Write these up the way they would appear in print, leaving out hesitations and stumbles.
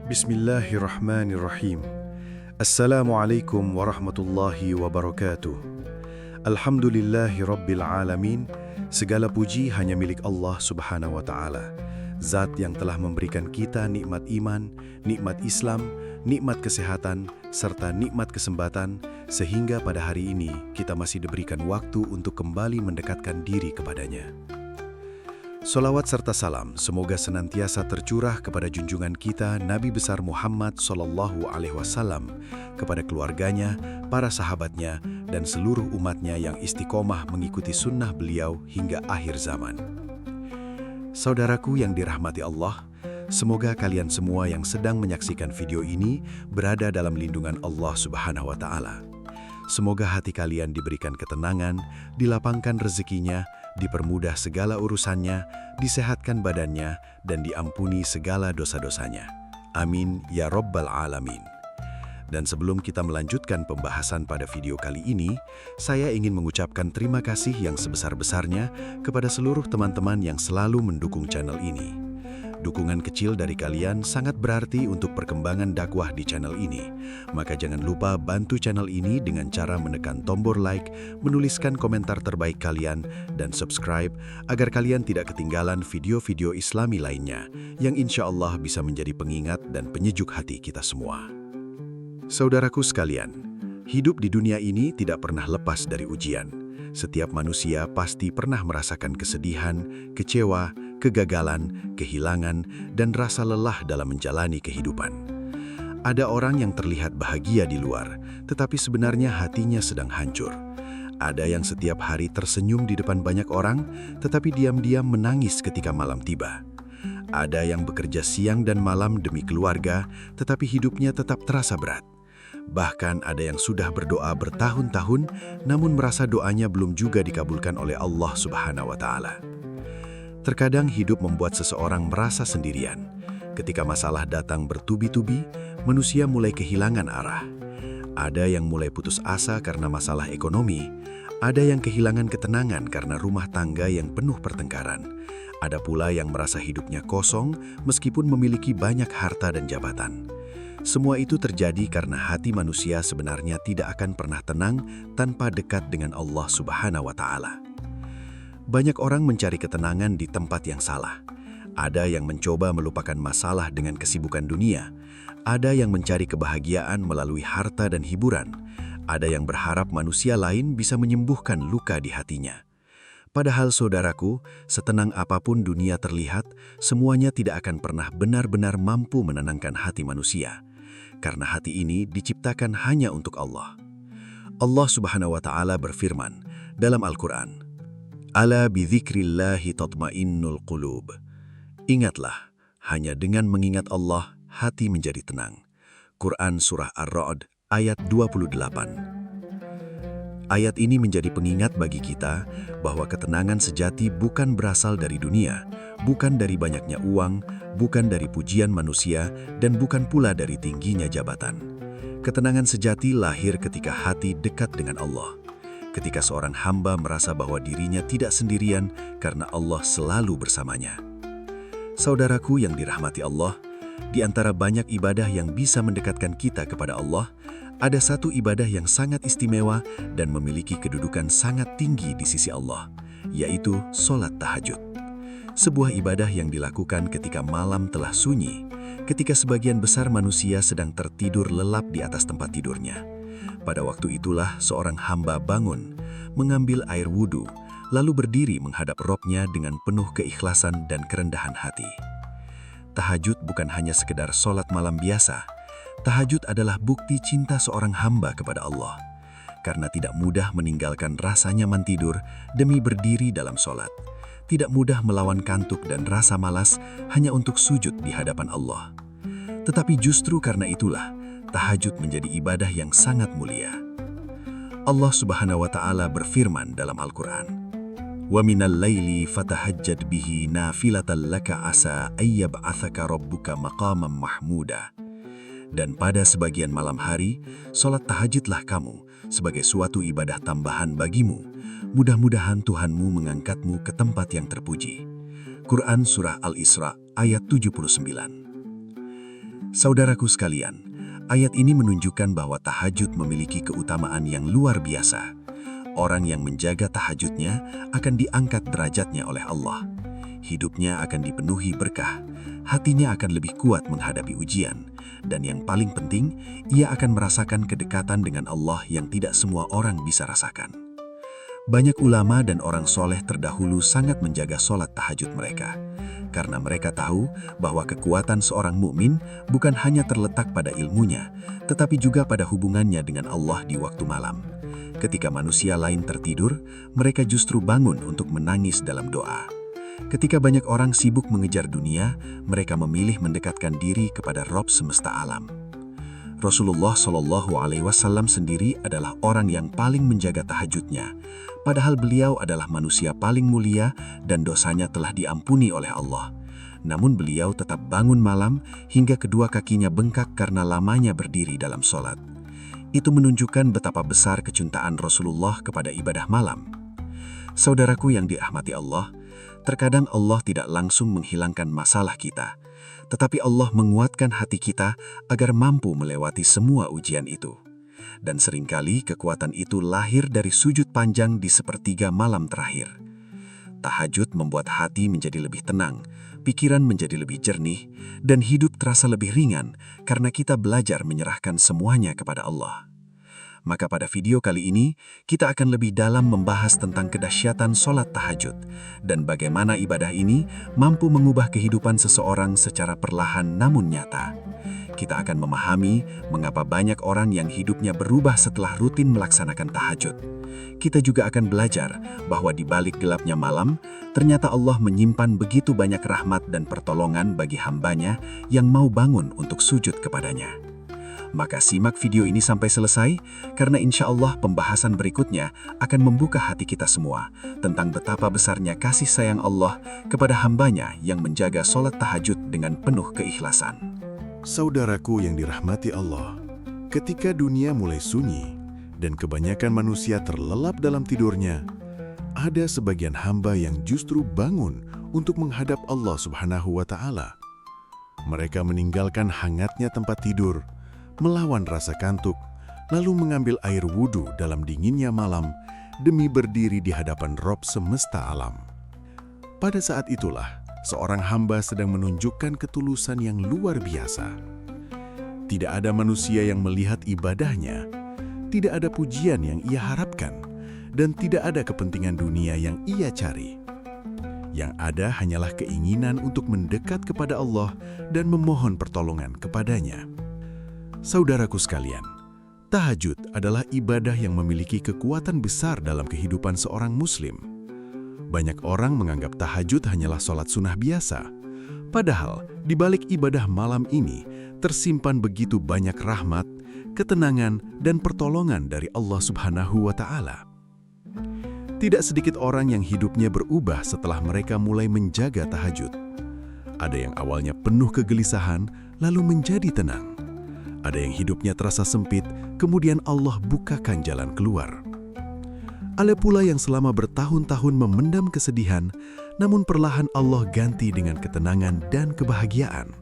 Bismillahirrahmanirrahim. Assalamualaikum warahmatullahi wabarakatuh. Alhamdulillahi rabbil alamin. Segala puji hanya milik Allah subhanahu wa ta'ala. Zat yang telah memberikan kita nikmat iman, nikmat Islam, nikmat kesehatan, serta nikmat kesempatan, sehingga pada hari ini kita masih diberikan waktu untuk kembali mendekatkan diri kepadanya. Salawat serta salam semoga senantiasa tercurah kepada junjungan kita Nabi besar Muhammad SAW, kepada keluarganya, para sahabatnya, dan seluruh umatnya yang istiqomah mengikuti sunnah beliau hingga akhir zaman. Saudaraku yang dirahmati Allah, semoga kalian semua yang sedang menyaksikan video ini berada dalam lindungan Allah Subhanahu wa Ta'ala. Semoga hati kalian diberikan ketenangan, dilapangkan rezekinya, dipermudah segala urusannya, disehatkan badannya, dan diampuni segala dosa-dosanya. Amin ya Rabbal Alamin. Dan sebelum kita melanjutkan pembahasan pada video kali ini, saya ingin mengucapkan terima kasih yang sebesar-besarnya kepada seluruh teman-teman yang selalu mendukung channel ini. Dukungan kecil dari kalian sangat berarti untuk perkembangan dakwah di channel ini. Maka jangan lupa bantu channel ini dengan cara menekan tombol like, menuliskan komentar terbaik kalian, dan subscribe agar kalian tidak ketinggalan video-video Islami lainnya yang insya Allah bisa menjadi pengingat dan penyejuk hati kita semua. Saudaraku sekalian, hidup di dunia ini tidak pernah lepas dari ujian. Setiap manusia pasti pernah merasakan kesedihan, kecewa, kegagalan, kehilangan, dan rasa lelah dalam menjalani kehidupan. Ada orang yang terlihat bahagia di luar, tetapi sebenarnya hatinya sedang hancur. Ada yang setiap hari tersenyum di depan banyak orang, tetapi diam-diam menangis ketika malam tiba. Ada yang bekerja siang dan malam demi keluarga, tetapi hidupnya tetap terasa berat. Bahkan ada yang sudah berdoa bertahun-tahun, namun merasa doanya belum juga dikabulkan oleh Allah Subhanahu wa Ta'ala. Terkadang hidup membuat seseorang merasa sendirian. Ketika masalah datang bertubi-tubi, manusia mulai kehilangan arah. Ada yang mulai putus asa karena masalah ekonomi, ada yang kehilangan ketenangan karena rumah tangga yang penuh pertengkaran. Ada pula yang merasa hidupnya kosong meskipun memiliki banyak harta dan jabatan. Semua itu terjadi karena hati manusia sebenarnya tidak akan pernah tenang tanpa dekat dengan Allah Subhanahu wa Ta'ala. Banyak orang mencari ketenangan di tempat yang salah. Ada yang mencoba melupakan masalah dengan kesibukan dunia. Ada yang mencari kebahagiaan melalui harta dan hiburan. Ada yang berharap manusia lain bisa menyembuhkan luka di hatinya. Padahal saudaraku, setenang apapun dunia terlihat, semuanya tidak akan pernah benar-benar mampu menenangkan hati manusia. Karena hati ini diciptakan hanya untuk Allah. Allah Subhanahu wa Ta'ala berfirman dalam Al-Quran, "Ala bidzikrillahi tatmainnul qulub." Ingatlah, hanya dengan mengingat Allah, hati menjadi tenang. Quran Surah Ar-Ra'd ayat 28. Ayat ini menjadi pengingat bagi kita bahwa ketenangan sejati bukan berasal dari dunia, bukan dari banyaknya uang, bukan dari pujian manusia, dan bukan pula dari tingginya jabatan. Ketenangan sejati lahir ketika hati dekat dengan Allah. Ketika seorang hamba merasa bahwa dirinya tidak sendirian karena Allah selalu bersamanya. Saudaraku yang dirahmati Allah, di antara banyak ibadah yang bisa mendekatkan kita kepada Allah, ada satu ibadah yang sangat istimewa dan memiliki kedudukan sangat tinggi di sisi Allah, yaitu sholat tahajud. Sebuah ibadah yang dilakukan ketika malam telah sunyi, ketika sebagian besar manusia sedang tertidur lelap di atas tempat tidurnya. Pada waktu itulah seorang hamba bangun, mengambil air wudhu, lalu berdiri menghadap Robnya dengan penuh keikhlasan dan kerendahan hati. Tahajud bukan hanya sekedar sholat malam biasa. Tahajud adalah bukti cinta seorang hamba kepada Allah. Karena tidak mudah meninggalkan rasa nyaman tidur demi berdiri dalam sholat. Tidak mudah melawan kantuk dan rasa malas hanya untuk sujud di hadapan Allah. Tetapi justru karena itulah, tahajud menjadi ibadah yang sangat mulia. Allah Subhanahu wa Ta'ala berfirman dalam Al-Quran, "Wa minal laili fatahajjad bihi nafilatan laka asa ayyab'athaka rabbuka maqaman mahmuda." Dan pada sebagian malam hari, sholat tahajudlah kamu sebagai suatu ibadah tambahan bagimu. Mudah-mudahan Tuhanmu mengangkatmu ke tempat yang terpuji. Quran Surah Al-Isra ayat 79. Saudaraku sekalian, ayat ini menunjukkan bahwa tahajud memiliki keutamaan yang luar biasa. Orang yang menjaga tahajudnya akan diangkat derajatnya oleh Allah. Hidupnya akan dipenuhi berkah, hatinya akan lebih kuat menghadapi ujian, dan yang paling penting, ia akan merasakan kedekatan dengan Allah yang tidak semua orang bisa rasakan. Banyak ulama dan orang soleh terdahulu sangat menjaga sholat tahajud mereka, karena mereka tahu bahwa kekuatan seorang mukmin bukan hanya terletak pada ilmunya, tetapi juga pada hubungannya dengan Allah di waktu malam. Ketika manusia lain tertidur, mereka justru bangun untuk menangis dalam doa. Ketika banyak orang sibuk mengejar dunia, mereka memilih mendekatkan diri kepada Rob semesta alam. Rasulullah SAW sendiri adalah orang yang paling menjaga tahajudnya, padahal beliau adalah manusia paling mulia dan dosanya telah diampuni oleh Allah. Namun beliau tetap bangun malam hingga kedua kakinya bengkak karena lamanya berdiri dalam sholat. Itu menunjukkan betapa besar kecintaan Rasulullah kepada ibadah malam. Saudaraku yang dirahmati Allah, terkadang Allah tidak langsung menghilangkan masalah kita, tetapi Allah menguatkan hati kita agar mampu melewati semua ujian itu. Dan seringkali kekuatan itu lahir dari sujud panjang di sepertiga malam terakhir. Tahajud membuat hati menjadi lebih tenang, pikiran menjadi lebih jernih, dan hidup terasa lebih ringan karena kita belajar menyerahkan semuanya kepada Allah. Maka pada video kali ini, kita akan lebih dalam membahas tentang kedahsyatan sholat tahajud dan bagaimana ibadah ini mampu mengubah kehidupan seseorang secara perlahan namun nyata. Kita akan memahami mengapa banyak orang yang hidupnya berubah setelah rutin melaksanakan tahajud. Kita juga akan belajar bahwa di balik gelapnya malam, ternyata Allah menyimpan begitu banyak rahmat dan pertolongan bagi hambanya yang mau bangun untuk sujud kepadanya. Maka simak video ini sampai selesai, karena insya Allah pembahasan berikutnya akan membuka hati kita semua tentang betapa besarnya kasih sayang Allah kepada hambanya yang menjaga sholat tahajud dengan penuh keikhlasan. Saudaraku yang dirahmati Allah, ketika dunia mulai sunyi dan kebanyakan manusia terlelap dalam tidurnya, ada sebagian hamba yang justru bangun untuk menghadap Allah Subhanahu wa Ta'ala. Mereka meninggalkan hangatnya tempat tidur, melawan rasa kantuk, lalu mengambil air wudhu dalam dinginnya malam demi berdiri di hadapan Rob semesta alam. Pada saat itulah, seorang hamba sedang menunjukkan ketulusan yang luar biasa. Tidak ada manusia yang melihat ibadahnya, tidak ada pujian yang ia harapkan, dan tidak ada kepentingan dunia yang ia cari. Yang ada hanyalah keinginan untuk mendekat kepada Allah dan memohon pertolongan kepadanya. Saudaraku sekalian, tahajud adalah ibadah yang memiliki kekuatan besar dalam kehidupan seorang muslim. Banyak orang menganggap tahajud hanyalah sholat sunnah biasa. Padahal, di balik ibadah malam ini tersimpan begitu banyak rahmat, ketenangan, dan pertolongan dari Allah Subhanahu wa Ta'ala. Tidak sedikit orang yang hidupnya berubah setelah mereka mulai menjaga tahajud. Ada yang awalnya penuh kegelisahan, lalu menjadi tenang. Ada yang hidupnya terasa sempit, kemudian Allah bukakan jalan keluar. Ada pula yang selama bertahun-tahun memendam kesedihan, namun perlahan Allah ganti dengan ketenangan dan kebahagiaan.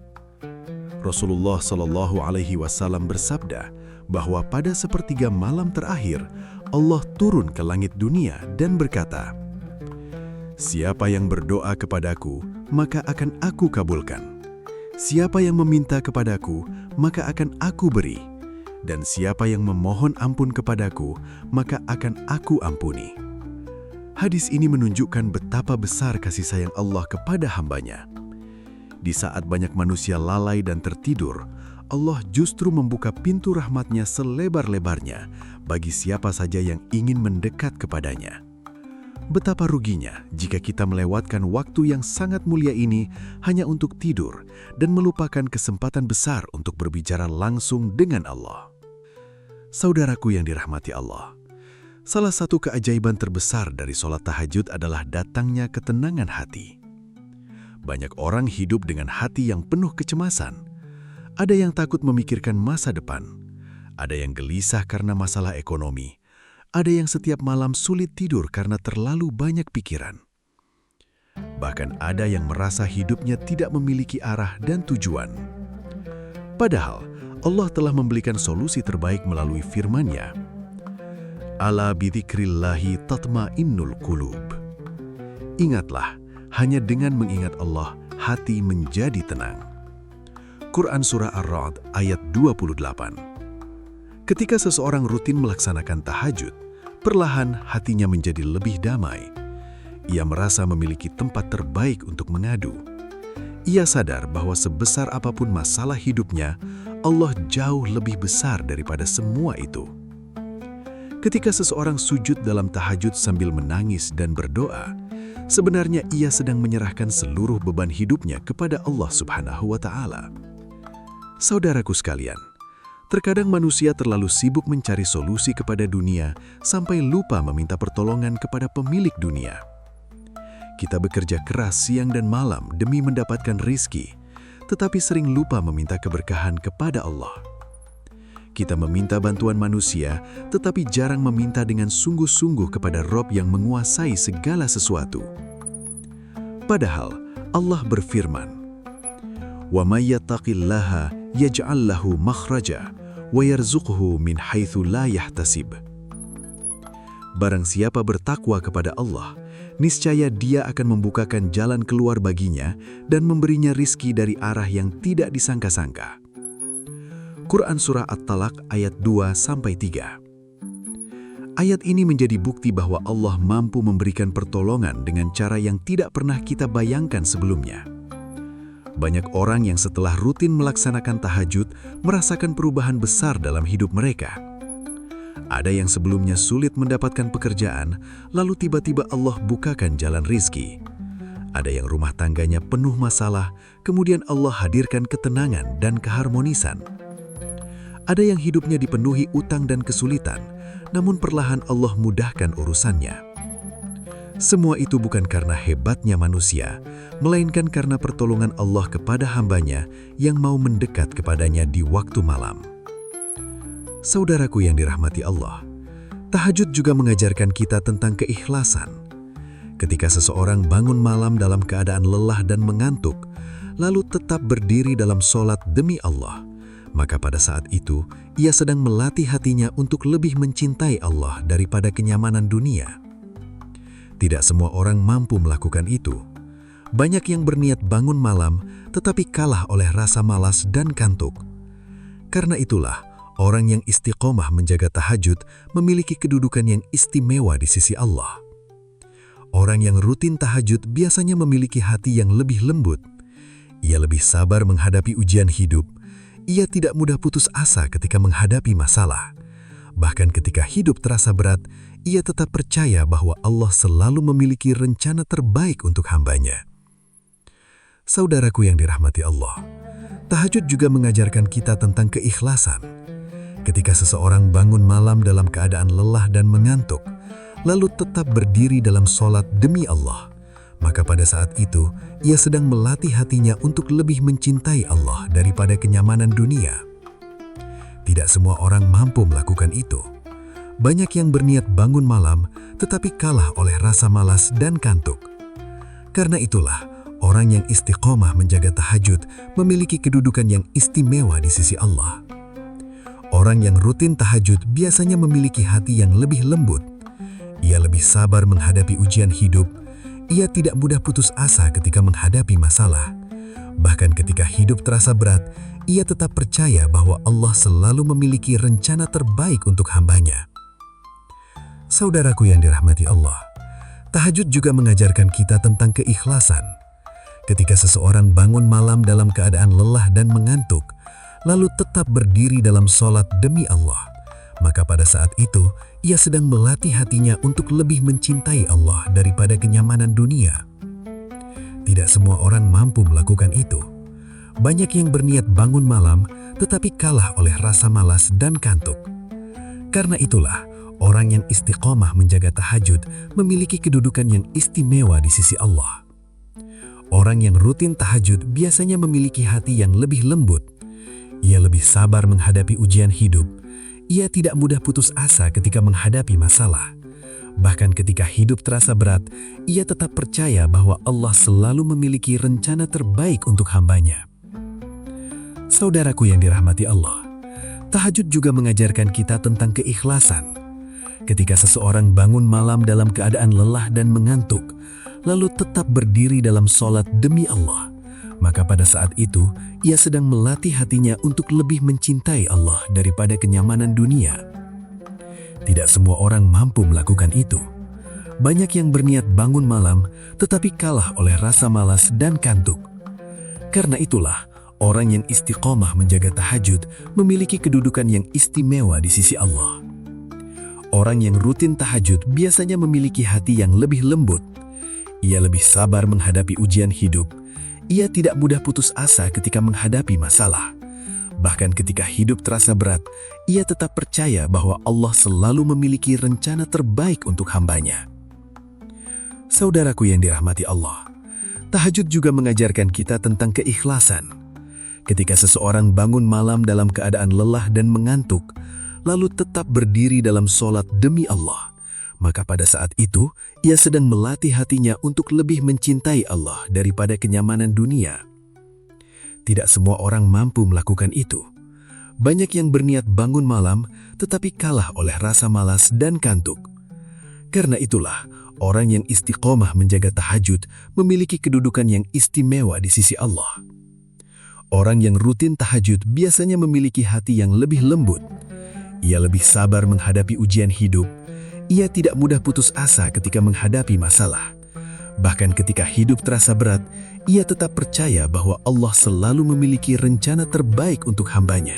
Rasulullah SAW bersabda bahwa pada sepertiga malam terakhir, Allah turun ke langit dunia dan berkata, "Siapa yang berdoa kepadaku, maka akan aku kabulkan. Siapa yang meminta kepadaku, maka akan aku beri. Dan siapa yang memohon ampun kepadaku, maka akan aku ampuni." Hadis ini menunjukkan betapa besar kasih sayang Allah kepada hambanya. Di saat banyak manusia lalai dan tertidur, Allah justru membuka pintu rahmatnya selebar-lebarnya bagi siapa saja yang ingin mendekat kepadanya. Betapa ruginya jika kita melewatkan waktu yang sangat mulia ini hanya untuk tidur dan melupakan kesempatan besar untuk berbicara langsung dengan Allah. Saudaraku yang dirahmati Allah, salah satu keajaiban terbesar dari sholat tahajud adalah datangnya ketenangan hati. Banyak orang hidup dengan hati yang penuh kecemasan. Ada yang takut memikirkan masa depan, ada yang gelisah karena masalah ekonomi, ada yang setiap malam sulit tidur karena terlalu banyak pikiran. Bahkan ada yang merasa hidupnya tidak memiliki arah dan tujuan. Padahal, Allah telah memberikan solusi terbaik melalui firman-Nya. Ala bidzikrillahi tatmainnul qulub. Ingatlah, hanya dengan mengingat Allah, hati menjadi tenang. Quran Surah Ar-Ra'd ayat 28. Ketika seseorang rutin melaksanakan tahajud, perlahan hatinya menjadi lebih damai. Ia merasa memiliki tempat terbaik untuk mengadu. Ia sadar bahwa sebesar apapun masalah hidupnya, Allah jauh lebih besar daripada semua itu. Ketika seseorang sujud dalam tahajud sambil menangis dan berdoa, sebenarnya ia sedang menyerahkan seluruh beban hidupnya kepada Allah Subhanahu wa Ta'ala. Saudaraku sekalian, terkadang manusia terlalu sibuk mencari solusi kepada dunia sampai lupa meminta pertolongan kepada pemilik dunia. Kita bekerja keras siang dan malam demi mendapatkan rizki, tetapi sering lupa meminta keberkahan kepada Allah. Kita meminta bantuan manusia, tetapi jarang meminta dengan sungguh-sungguh kepada Rob yang menguasai segala sesuatu. Padahal Allah berfirman, "Wa may yattaqillaha yaj'al lahu makhraja wa yarzuqhu min haitsu la yahtasib." Barang siapa bertakwa kepada Allah, niscaya Dia akan membukakan jalan keluar baginya dan memberinya rizki dari arah yang tidak disangka-sangka. Quran Surah At-Talaq ayat 2-3. Ayat ini menjadi bukti bahwa Allah mampu memberikan pertolongan dengan cara yang tidak pernah kita bayangkan sebelumnya. Banyak orang yang setelah rutin melaksanakan tahajud merasakan perubahan besar dalam hidup mereka. Ada yang sebelumnya sulit mendapatkan pekerjaan, lalu tiba-tiba Allah bukakan jalan rizki. Ada yang rumah tangganya penuh masalah, kemudian Allah hadirkan ketenangan dan keharmonisan. Ada yang hidupnya dipenuhi utang dan kesulitan, namun perlahan Allah mudahkan urusannya. Semua itu bukan karena hebatnya manusia, melainkan karena pertolongan Allah kepada hambanya yang mau mendekat kepadanya di waktu malam. Saudaraku yang dirahmati Allah, tahajud juga mengajarkan kita tentang keikhlasan. Ketika seseorang bangun malam dalam keadaan lelah dan mengantuk, lalu tetap berdiri dalam sholat demi Allah, maka pada saat itu ia sedang melatih hatinya untuk lebih mencintai Allah daripada kenyamanan dunia. Tidak semua orang mampu melakukan itu. Banyak yang berniat bangun malam, tetapi kalah oleh rasa malas dan kantuk. Karena itulah, orang yang istiqomah menjaga tahajud memiliki kedudukan yang istimewa di sisi Allah. Orang yang rutin tahajud biasanya memiliki hati yang lebih lembut. Ia lebih sabar menghadapi ujian hidup. Ia tidak mudah putus asa ketika menghadapi masalah. Bahkan ketika hidup terasa berat, ia tetap percaya bahwa Allah selalu memiliki rencana terbaik untuk hambanya. Saudaraku yang dirahmati Allah, tahajud juga mengajarkan kita tentang keikhlasan. Ketika seseorang bangun malam dalam keadaan lelah dan mengantuk, lalu tetap berdiri dalam sholat demi Allah, maka pada saat itu ia sedang melatih hatinya untuk lebih mencintai Allah daripada kenyamanan dunia. Tidak semua orang mampu melakukan itu. Banyak yang berniat bangun malam tetapi kalah oleh rasa malas dan kantuk. Karena itulah, orang yang istiqomah menjaga tahajud memiliki kedudukan yang istimewa di sisi Allah. Orang yang rutin tahajud biasanya memiliki hati yang lebih lembut. Ia lebih sabar menghadapi ujian hidup. Ia tidak mudah putus asa ketika menghadapi masalah. Bahkan ketika hidup terasa berat, ia tetap percaya bahwa Allah selalu memiliki rencana terbaik untuk hambanya. Saudaraku yang dirahmati Allah, tahajud juga mengajarkan kita tentang keikhlasan. Ketika seseorang bangun malam dalam keadaan lelah dan mengantuk, lalu tetap berdiri dalam sholat demi Allah, maka pada saat itu ia sedang melatih hatinya untuk lebih mencintai Allah daripada kenyamanan dunia. Tidak semua orang mampu melakukan itu. Banyak yang berniat bangun malam tetapi kalah oleh rasa malas dan kantuk. Karena itulah, orang yang istiqomah menjaga tahajud memiliki kedudukan yang istimewa di sisi Allah. Orang yang rutin tahajud biasanya memiliki hati yang lebih lembut. Ia lebih sabar menghadapi ujian hidup. Ia tidak mudah putus asa ketika menghadapi masalah. Bahkan ketika hidup terasa berat, ia tetap percaya bahwa Allah selalu memiliki rencana terbaik untuk hambanya. Saudaraku yang dirahmati Allah, tahajud juga mengajarkan kita tentang keikhlasan. Ketika seseorang bangun malam dalam keadaan lelah dan mengantuk, lalu tetap berdiri dalam sholat demi Allah, maka pada saat itu ia sedang melatih hatinya untuk lebih mencintai Allah daripada kenyamanan dunia. Tidak semua orang mampu melakukan itu. Banyak yang berniat bangun malam tetapi kalah oleh rasa malas dan kantuk. Karena itulah, orang yang istiqomah menjaga tahajud memiliki kedudukan yang istimewa di sisi Allah. Orang yang rutin tahajud biasanya memiliki hati yang lebih lembut. Ia lebih sabar menghadapi ujian hidup. Ia tidak mudah putus asa ketika menghadapi masalah. Bahkan ketika hidup terasa berat, ia tetap percaya bahwa Allah selalu memiliki rencana terbaik untuk hambanya. Saudaraku yang dirahmati Allah, tahajud juga mengajarkan kita tentang keikhlasan. Ketika seseorang bangun malam dalam keadaan lelah dan mengantuk, lalu tetap berdiri dalam sholat demi Allah, maka pada saat itu ia sedang melatih hatinya untuk lebih mencintai Allah daripada kenyamanan dunia. Tidak semua orang mampu melakukan itu. Banyak yang berniat bangun malam tetapi kalah oleh rasa malas dan kantuk. Karena itulah, orang yang istiqomah menjaga tahajud memiliki kedudukan yang istimewa di sisi Allah. Orang yang rutin tahajud biasanya memiliki hati yang lebih lembut. Ia lebih sabar menghadapi ujian hidup. Ia tidak mudah putus asa ketika menghadapi masalah. Bahkan ketika hidup terasa berat, ia tetap percaya bahwa Allah selalu memiliki rencana terbaik untuk hambanya.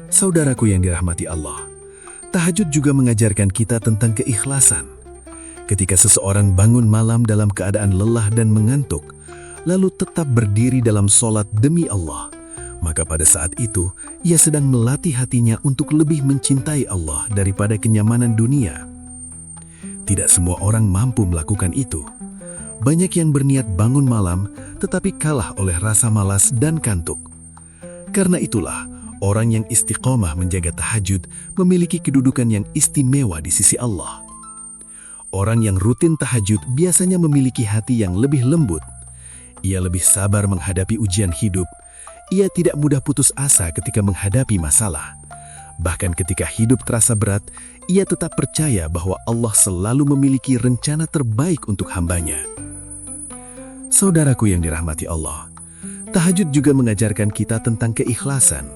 Saudaraku yang dirahmati Allah, tahajud juga mengajarkan kita tentang keikhlasan. Ketika seseorang bangun malam dalam keadaan lelah dan mengantuk, lalu tetap berdiri dalam sholat demi Allah, maka pada saat itu ia sedang melatih hatinya untuk lebih mencintai Allah daripada kenyamanan dunia. Tidak semua orang mampu melakukan itu. Banyak yang berniat bangun malam tetapi kalah oleh rasa malas dan kantuk. Karena itulah, orang yang istiqomah menjaga tahajud memiliki kedudukan yang istimewa di sisi Allah. Orang yang rutin tahajud biasanya memiliki hati yang lebih lembut. Ia lebih sabar menghadapi ujian hidup. Ia tidak mudah putus asa ketika menghadapi masalah. Bahkan ketika hidup terasa berat, ia tetap percaya bahwa Allah selalu memiliki rencana terbaik untuk hambanya. Saudaraku yang dirahmati Allah, tahajud juga mengajarkan kita tentang keikhlasan.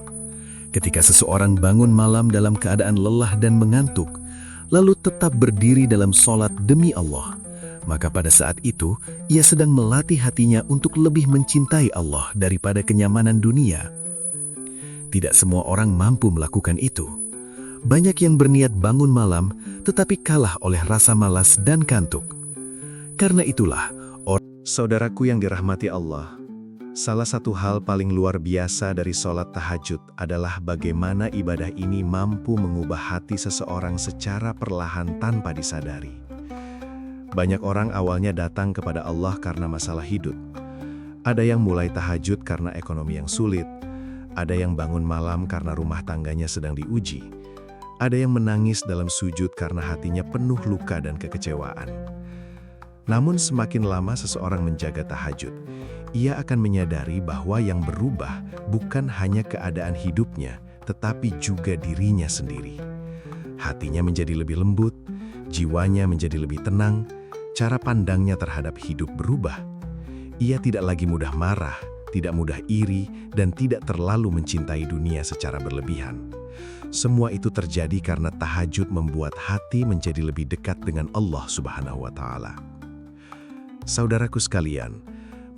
Ketika seseorang bangun malam dalam keadaan lelah dan mengantuk, lalu tetap berdiri dalam sholat demi Allah, maka pada saat itu ia sedang melatih hatinya untuk lebih mencintai Allah daripada kenyamanan dunia. Tidak semua orang mampu melakukan itu. Banyak yang berniat bangun malam tetapi kalah oleh rasa malas dan kantuk. Karena itulah, Saudaraku yang dirahmati Allah, salah satu hal paling luar biasa dari sholat tahajud adalah bagaimana ibadah ini mampu mengubah hati seseorang secara perlahan tanpa disadari. Banyak orang awalnya datang kepada Allah karena masalah hidup. Ada yang mulai tahajud karena ekonomi yang sulit. Ada yang bangun malam karena rumah tangganya sedang diuji. Ada yang menangis dalam sujud karena hatinya penuh luka dan kekecewaan. Namun semakin lama seseorang menjaga tahajud, ia akan menyadari bahwa yang berubah bukan hanya keadaan hidupnya, tetapi juga dirinya sendiri. Hatinya menjadi lebih lembut, jiwanya menjadi lebih tenang, cara pandangnya terhadap hidup berubah. Ia tidak lagi mudah marah, tidak mudah iri, dan tidak terlalu mencintai dunia secara berlebihan. Semua itu terjadi karena tahajud membuat hati menjadi lebih dekat dengan Allah Subhanahu wa Ta'ala. Saudaraku sekalian,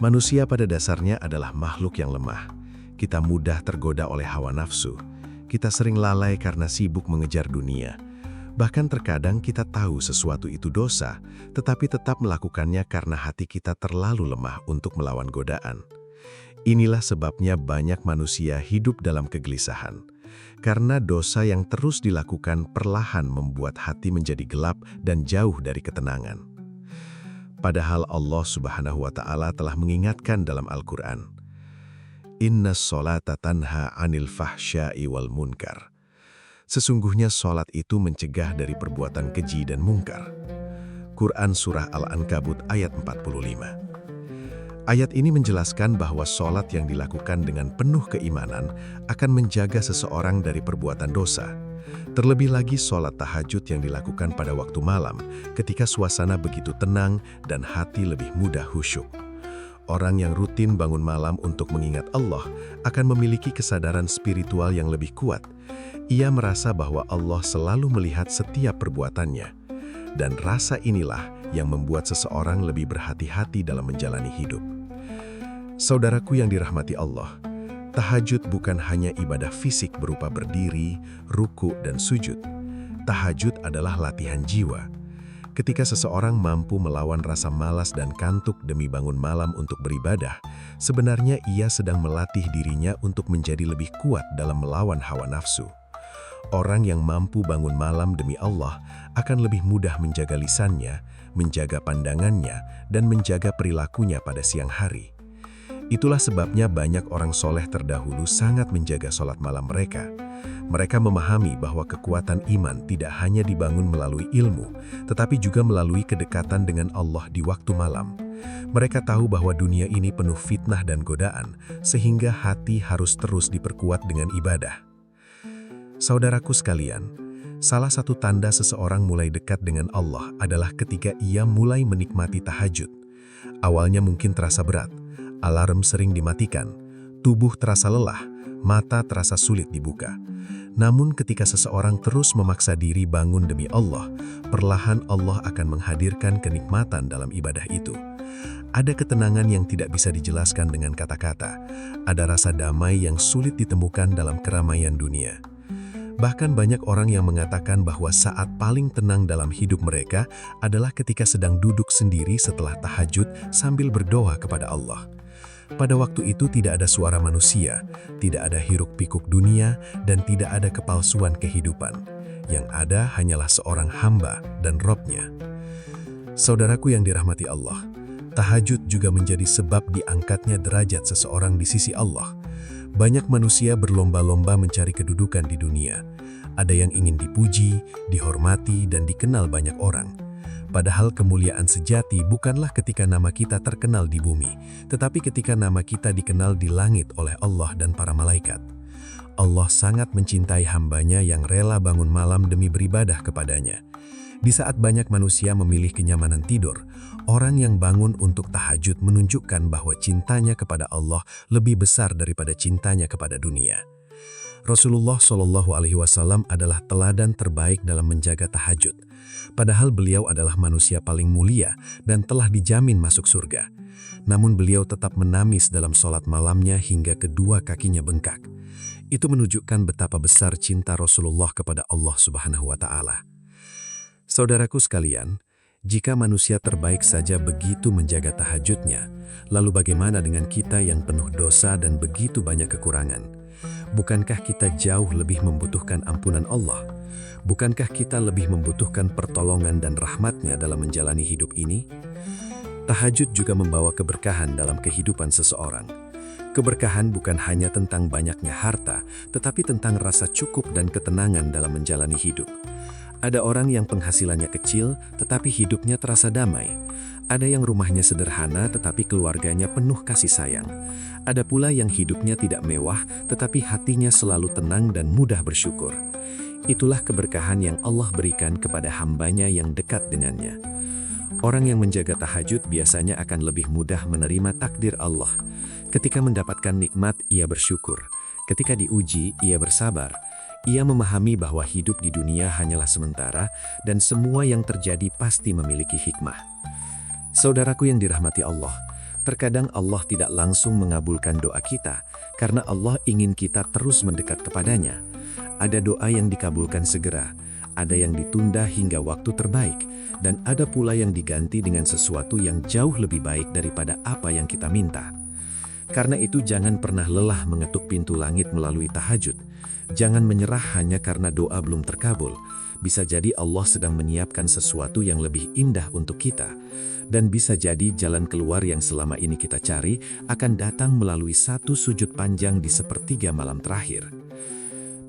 manusia pada dasarnya adalah makhluk yang lemah. Kita mudah tergoda oleh hawa nafsu. Kita sering lalai karena sibuk mengejar dunia. Bahkan terkadang kita tahu sesuatu itu dosa, tetapi tetap melakukannya karena hati kita terlalu lemah untuk melawan godaan. Inilah sebabnya banyak manusia hidup dalam kegelisahan. Karena dosa yang terus dilakukan perlahan membuat hati menjadi gelap dan jauh dari ketenangan. Padahal Allah Subhanahu wa Ta'ala telah mengingatkan dalam Al-Quran, Inna sholata tanha anil fahsya'i wal munkar. Sesungguhnya sholat itu mencegah dari perbuatan keji dan mungkar. Quran Surah Al-Ankabut ayat 45. Ayat ini menjelaskan bahwa sholat yang dilakukan dengan penuh keimanan akan menjaga seseorang dari perbuatan dosa. Terlebih lagi sholat tahajud yang dilakukan pada waktu malam ketika suasana begitu tenang dan hati lebih mudah khusyuk. Orang yang rutin bangun malam untuk mengingat Allah akan memiliki kesadaran spiritual yang lebih kuat. Ia merasa bahwa Allah selalu melihat setiap perbuatannya. Dan rasa inilah yang membuat seseorang lebih berhati-hati dalam menjalani hidup. Saudaraku yang dirahmati Allah, tahajud bukan hanya ibadah fisik berupa berdiri, ruku, dan sujud. Tahajud adalah latihan jiwa. Ketika seseorang mampu melawan rasa malas dan kantuk demi bangun malam untuk beribadah, sebenarnya ia sedang melatih dirinya untuk menjadi lebih kuat dalam melawan hawa nafsu. Orang yang mampu bangun malam demi Allah akan lebih mudah menjaga lisannya, menjaga pandangannya, dan menjaga perilakunya pada siang hari. Itulah sebabnya banyak orang soleh terdahulu sangat menjaga sholat malam mereka. Mereka memahami bahwa kekuatan iman tidak hanya dibangun melalui ilmu, tetapi juga melalui kedekatan dengan Allah di waktu malam. Mereka tahu bahwa dunia ini penuh fitnah dan godaan, sehingga hati harus terus diperkuat dengan ibadah. Saudaraku sekalian, salah satu tanda seseorang mulai dekat dengan Allah adalah ketika ia mulai menikmati tahajud. Awalnya mungkin terasa berat. Alarm sering dimatikan, tubuh terasa lelah, mata terasa sulit dibuka. Namun ketika seseorang terus memaksa diri bangun demi Allah, perlahan Allah akan menghadirkan kenikmatan dalam ibadah itu. Ada ketenangan yang tidak bisa dijelaskan dengan kata-kata. Ada rasa damai yang sulit ditemukan dalam keramaian dunia. Bahkan banyak orang yang mengatakan bahwa saat paling tenang dalam hidup mereka adalah ketika sedang duduk sendiri setelah tahajud sambil berdoa kepada Allah. Pada waktu itu tidak ada suara manusia, tidak ada hiruk-pikuk dunia, dan tidak ada kepalsuan kehidupan. Yang ada hanyalah seorang hamba dan Robnya. Saudaraku yang dirahmati Allah, tahajud juga menjadi sebab diangkatnya derajat seseorang di sisi Allah. Banyak manusia berlomba-lomba mencari kedudukan di dunia. Ada yang ingin dipuji, dihormati, dan dikenal banyak orang. Padahal kemuliaan sejati bukanlah ketika nama kita terkenal di bumi, tetapi ketika nama kita dikenal di langit oleh Allah dan para malaikat. Allah sangat mencintai hambanya yang rela bangun malam demi beribadah kepadanya. Di saat banyak manusia memilih kenyamanan tidur, orang yang bangun untuk tahajud menunjukkan bahwa cintanya kepada Allah lebih besar daripada cintanya kepada dunia. Rasulullah SAW adalah teladan terbaik dalam menjaga tahajud. Padahal beliau adalah manusia paling mulia dan telah dijamin masuk surga. Namun beliau tetap menangis dalam sholat malamnya hingga kedua kakinya bengkak. Itu menunjukkan betapa besar cinta Rasulullah kepada Allah Subhanahu wa Ta'ala. Saudaraku sekalian, jika manusia terbaik saja begitu menjaga tahajudnya, lalu bagaimana dengan kita yang penuh dosa dan begitu banyak kekurangan? Bukankah kita jauh lebih membutuhkan ampunan Allah? Bukankah kita lebih membutuhkan pertolongan dan rahmat-Nya dalam menjalani hidup ini? Tahajud juga membawa keberkahan dalam kehidupan seseorang. Keberkahan bukan hanya tentang banyaknya harta, tetapi tentang rasa cukup dan ketenangan dalam menjalani hidup. Ada orang yang penghasilannya kecil, tetapi hidupnya terasa damai. Ada yang rumahnya sederhana, tetapi keluarganya penuh kasih sayang. Ada pula yang hidupnya tidak mewah, tetapi hatinya selalu tenang dan mudah bersyukur. Itulah keberkahan yang Allah berikan kepada hambanya yang dekat dengannya. Orang yang menjaga tahajud biasanya akan lebih mudah menerima takdir Allah. Ketika mendapatkan nikmat, ia bersyukur. Ketika diuji, ia bersabar. Ia memahami bahwa hidup di dunia hanyalah sementara dan semua yang terjadi pasti memiliki hikmah. Saudaraku yang dirahmati Allah, terkadang Allah tidak langsung mengabulkan doa kita karena Allah ingin kita terus mendekat kepadanya. Ada doa yang dikabulkan segera, ada yang ditunda hingga waktu terbaik, dan ada pula yang diganti dengan sesuatu yang jauh lebih baik daripada apa yang kita minta. Karena itu jangan pernah lelah mengetuk pintu langit melalui tahajud. Jangan menyerah hanya karena doa belum terkabul. Bisa jadi Allah sedang menyiapkan sesuatu yang lebih indah untuk kita. Dan bisa jadi jalan keluar yang selama ini kita cari akan datang melalui satu sujud panjang di sepertiga malam terakhir.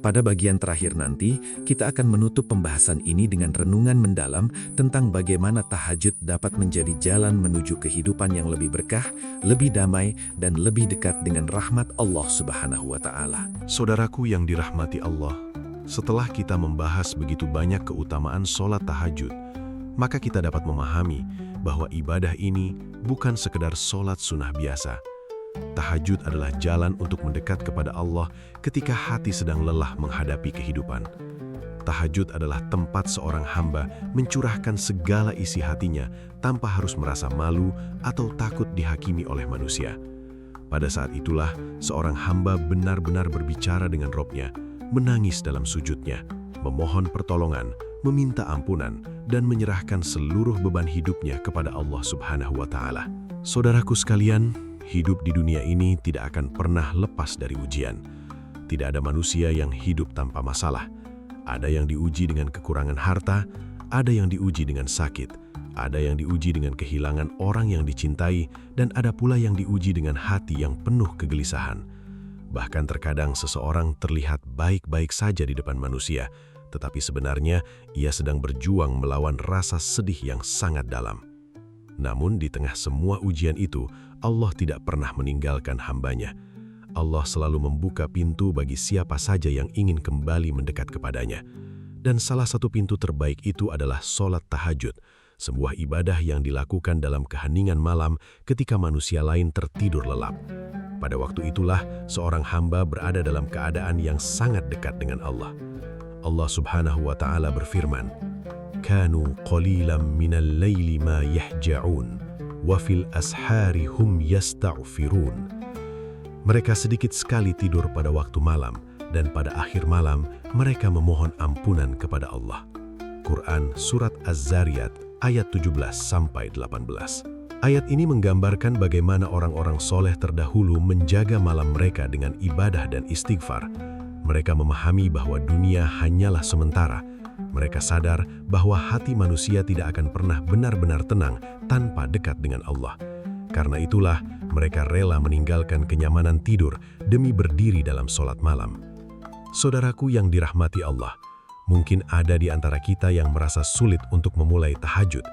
Pada bagian terakhir nanti, kita akan menutup pembahasan ini dengan renungan mendalam tentang bagaimana tahajud dapat menjadi jalan menuju kehidupan yang lebih berkah, lebih damai, dan lebih dekat dengan rahmat Allah Subhanahu wa Ta'ala. Saudaraku yang dirahmati Allah, setelah kita membahas begitu banyak keutamaan sholat tahajud, maka kita dapat memahami bahwa ibadah ini bukan sekedar sholat sunnah biasa. Tahajud adalah jalan untuk mendekat kepada Allah ketika hati sedang lelah menghadapi kehidupan. Tahajud adalah tempat seorang hamba mencurahkan segala isi hatinya tanpa harus merasa malu atau takut dihakimi oleh manusia. Pada saat itulah, seorang hamba benar-benar berbicara dengan Robnya, menangis dalam sujudnya, memohon pertolongan, meminta ampunan, dan menyerahkan seluruh beban hidupnya kepada Allah Subhanahu wa Ta'ala. Saudaraku sekalian, hidup di dunia ini tidak akan pernah lepas dari ujian. Tidak ada manusia yang hidup tanpa masalah. Ada yang diuji dengan kekurangan harta, ada yang diuji dengan sakit, ada yang diuji dengan kehilangan orang yang dicintai, dan ada pula yang diuji dengan hati yang penuh kegelisahan. Bahkan terkadang seseorang terlihat baik-baik saja di depan manusia, tetapi sebenarnya ia sedang berjuang melawan rasa sedih yang sangat dalam. Namun di tengah semua ujian itu, Allah tidak pernah meninggalkan hambanya. Allah selalu membuka pintu bagi siapa saja yang ingin kembali mendekat kepadanya. Dan salah satu pintu terbaik itu adalah sholat tahajud, sebuah ibadah yang dilakukan dalam keheningan malam ketika manusia lain tertidur lelap. Pada waktu itulah seorang hamba berada dalam keadaan yang sangat dekat dengan Allah. Allah Subhanahu wa Ta'ala berfirman, "Kanu qalilan minal laili ma yahja'un, wa fil ashari hum yasta'firun." Mereka sedikit sekali tidur pada waktu malam, dan pada akhir malam mereka memohon ampunan kepada Allah. Quran Surat Az-Zariyat ayat 17-18. Ayat ini menggambarkan bagaimana orang-orang soleh terdahulu menjaga malam mereka dengan ibadah dan istighfar. Mereka memahami bahwa dunia hanyalah sementara. Mereka sadar bahwa hati manusia tidak akan pernah benar-benar tenang tanpa dekat dengan Allah. Karena itulah, mereka rela meninggalkan kenyamanan tidur demi berdiri dalam sholat malam. Saudaraku yang dirahmati Allah, mungkin ada di antara kita yang merasa sulit untuk memulai tahajud.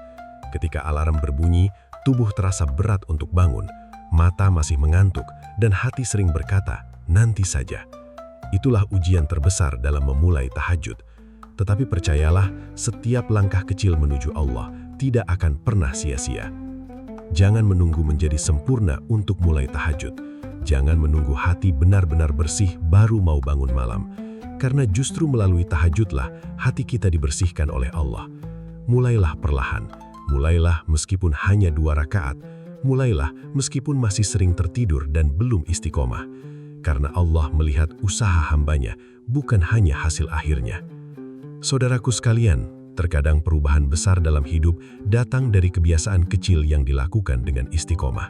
Ketika alarm berbunyi, tubuh terasa berat untuk bangun, mata masih mengantuk, dan hati sering berkata, "Nanti saja." Itulah ujian terbesar dalam memulai tahajud. Tetapi percayalah, setiap langkah kecil menuju Allah tidak akan pernah sia-sia. Jangan menunggu menjadi sempurna untuk mulai tahajud. Jangan menunggu hati benar-benar bersih baru mau bangun malam. Karena justru melalui tahajudlah hati kita dibersihkan oleh Allah. Mulailah perlahan. Mulailah meskipun hanya 2 rakaat. Mulailah meskipun masih sering tertidur dan belum istiqomah. Karena Allah melihat usaha hambanya, bukan hanya hasil akhirnya. Saudaraku sekalian, terkadang perubahan besar dalam hidup datang dari kebiasaan kecil yang dilakukan dengan istiqomah.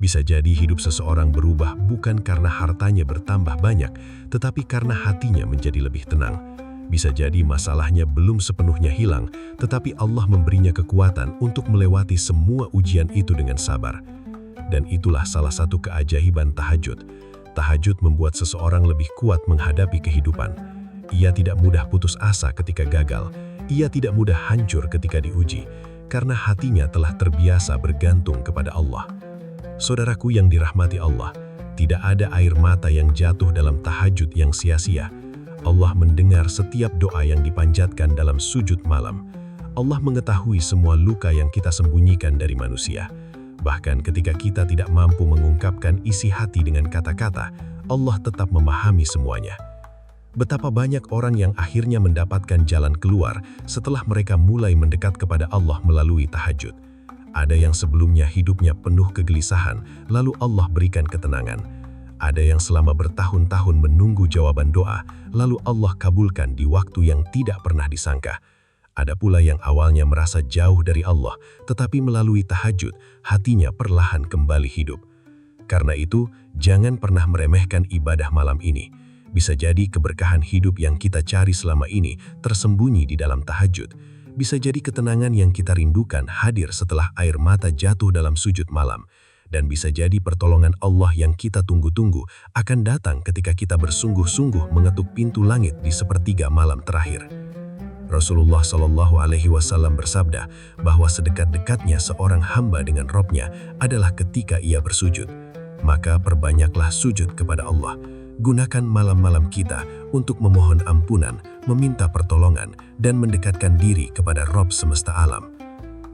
Bisa jadi hidup seseorang berubah bukan karena hartanya bertambah banyak, tetapi karena hatinya menjadi lebih tenang. Bisa jadi masalahnya belum sepenuhnya hilang, tetapi Allah memberinya kekuatan untuk melewati semua ujian itu dengan sabar. Dan itulah salah satu keajaiban tahajud. Tahajud membuat seseorang lebih kuat menghadapi kehidupan. Ia tidak mudah putus asa ketika gagal. Ia tidak mudah hancur ketika diuji, karena hatinya telah terbiasa bergantung kepada Allah. Saudaraku yang dirahmati Allah, tidak ada air mata yang jatuh dalam tahajud yang sia-sia. Allah mendengar setiap doa yang dipanjatkan dalam sujud malam. Allah mengetahui semua luka yang kita sembunyikan dari manusia. Bahkan ketika kita tidak mampu mengungkapkan isi hati dengan kata-kata, Allah tetap memahami semuanya. Betapa banyak orang yang akhirnya mendapatkan jalan keluar setelah mereka mulai mendekat kepada Allah melalui tahajud. Ada yang sebelumnya hidupnya penuh kegelisahan, lalu Allah berikan ketenangan. Ada yang selama bertahun-tahun menunggu jawaban doa, lalu Allah kabulkan di waktu yang tidak pernah disangka. Ada pula yang awalnya merasa jauh dari Allah, tetapi melalui tahajud, hatinya perlahan kembali hidup. Karena itu, jangan pernah meremehkan ibadah malam ini. Bisa jadi keberkahan hidup yang kita cari selama ini tersembunyi di dalam tahajud. Bisa jadi ketenangan yang kita rindukan hadir setelah air mata jatuh dalam sujud malam. Dan bisa jadi pertolongan Allah yang kita tunggu-tunggu akan datang ketika kita bersungguh-sungguh mengetuk pintu langit di sepertiga malam terakhir. Rasulullah Shallallahu Alaihi Wasallam bersabda bahwa sedekat-dekatnya seorang hamba dengan Robnya adalah ketika ia bersujud. Maka perbanyaklah sujud kepada Allah. Gunakan malam-malam kita untuk memohon ampunan, meminta pertolongan, dan mendekatkan diri kepada Rob semesta alam.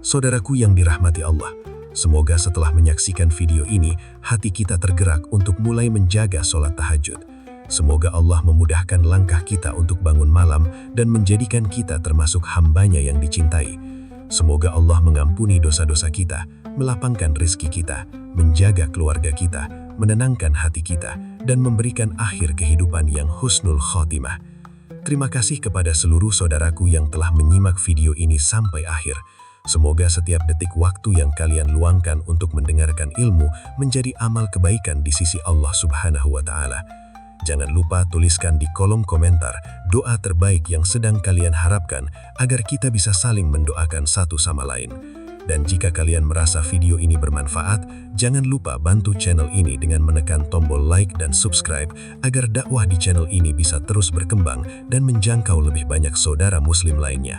Saudaraku yang dirahmati Allah, semoga setelah menyaksikan video ini, hati kita tergerak untuk mulai menjaga sholat tahajud. Semoga Allah memudahkan langkah kita untuk bangun malam dan menjadikan kita termasuk hambanya yang dicintai. Semoga Allah mengampuni dosa-dosa kita, melapangkan rezeki kita, menjaga keluarga kita, menenangkan hati kita, dan memberikan akhir kehidupan yang husnul khotimah. Terima kasih kepada seluruh saudaraku yang telah menyimak video ini sampai akhir. Semoga setiap detik waktu yang kalian luangkan untuk mendengarkan ilmu menjadi amal kebaikan di sisi Allah Subhanahu wa Ta'ala. Jangan lupa tuliskan di kolom komentar doa terbaik yang sedang kalian harapkan agar kita bisa saling mendoakan satu sama lain. Dan jika kalian merasa video ini bermanfaat, jangan lupa bantu channel ini dengan menekan tombol like dan subscribe agar dakwah di channel ini bisa terus berkembang dan menjangkau lebih banyak saudara muslim lainnya.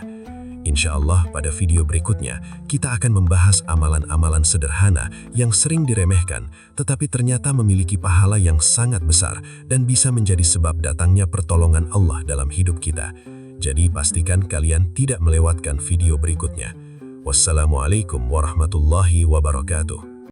Insya Allah pada video berikutnya kita akan membahas amalan-amalan sederhana yang sering diremehkan tetapi ternyata memiliki pahala yang sangat besar dan bisa menjadi sebab datangnya pertolongan Allah dalam hidup kita. Jadi pastikan kalian tidak melewatkan video berikutnya. Wassalamualaikum warahmatullahi wabarakatuh.